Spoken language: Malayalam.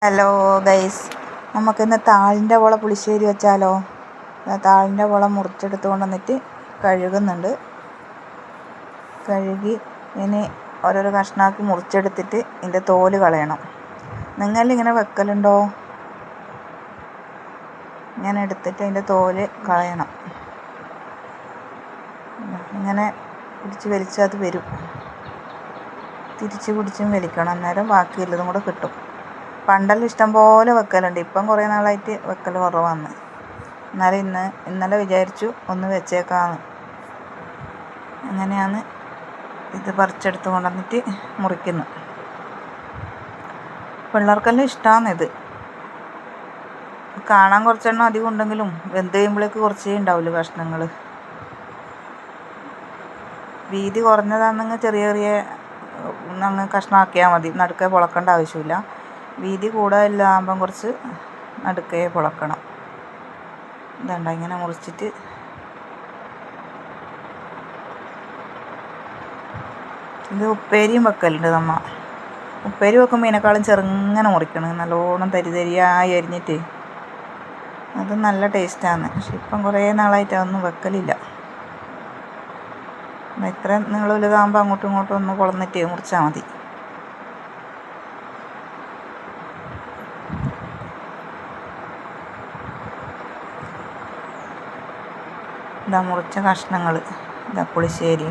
ഹലോ ഗൈസ്, നമുക്കിന്ന് താളിൻ്റെ പോള പുളിശ്ശേരി വെച്ചാലോ? താളിൻ്റെ പോള മുറിച്ചെടുത്ത് കൊണ്ടുവന്നിട്ട് കഴുകുന്നുണ്ട്. കഴുകി ഇനി ഓരോരോ കഷ്ണമാക്കി മുറിച്ചെടുത്തിട്ട് ഇതിൻ്റെ തോല് കളയണം. നിങ്ങളിങ്ങനെ വെക്കലുണ്ടോ? ഇങ്ങനെ എടുത്തിട്ട് അതിൻ്റെ തോല് കളയണം. ഇങ്ങനെ പിടിച്ച് വലിച്ചാൽ അത് വരും. തിരിച്ച് പിടിച്ചും വലിക്കണം, അന്നേരം ബാക്കിയുള്ളതും കൂടെ കിട്ടും. പണ്ടെല്ലാം ഇഷ്ടം പോലെ വെക്കലുണ്ട്, ഇപ്പം കുറേ നാളായിട്ട് വെക്കൽ കുറവാണ്. എന്നാലും ഇന്നലെ വിചാരിച്ചു ഒന്ന് വെച്ചേക്കാമെന്ന്. അങ്ങനെയാണ് ഇത് പറിച്ചെടുത്ത് കൊണ്ടുവന്നിട്ട് മുറിക്കുന്നു. പിള്ളേർക്കെല്ലാം ഇഷ്ടമാണ് ഇത്. കാണാൻ കുറച്ചെണ്ണം അധികം ഉണ്ടെങ്കിലും വെന്ത് കഴിയുമ്പോഴേക്ക് കുറച്ചേ ഉണ്ടാവില്ല കഷ്ണങ്ങൾ. വീതി കുറഞ്ഞതാണെങ്കിൽ ചെറിയ ചെറിയ അങ്ങ് കഷ്ണമാക്കിയാൽ മതി, നടുക്കെ പൊളക്കേണ്ട ആവശ്യമില്ല. വീതി കൂടുതലാകുമ്പം കുറച്ച് നടുക്കേ പൊളക്കണം. ഇതുണ്ട, ഇങ്ങനെ മുറിച്ചിട്ട് ഇത് ഉപ്പേരിയും വെക്കലുണ്ട് നമ്മ. ഉപ്പേരി വെക്കുമ്പോൾ ഇതിനേക്കാളും ചെറുങ്ങനെ മുറിക്കണം, നല്ലോണം തരിതരിയായി അരിഞ്ഞിട്ട്. അത് നല്ല ടേസ്റ്റാണ്. പക്ഷെ ഇപ്പം കുറേ നാളായിട്ട് അതൊന്നും വെക്കലില്ല. ഇത്ര നീളമുള്ളതാകുമ്പോൾ അങ്ങോട്ടും ഇങ്ങോട്ടും ഒന്ന് പൊളന്നിട്ട് മുറിച്ചാൽ മതി. ഇതാ മുറിച്ച കഷ്ണങ്ങൾ, ഇതാ പുളിശ്ശേരി.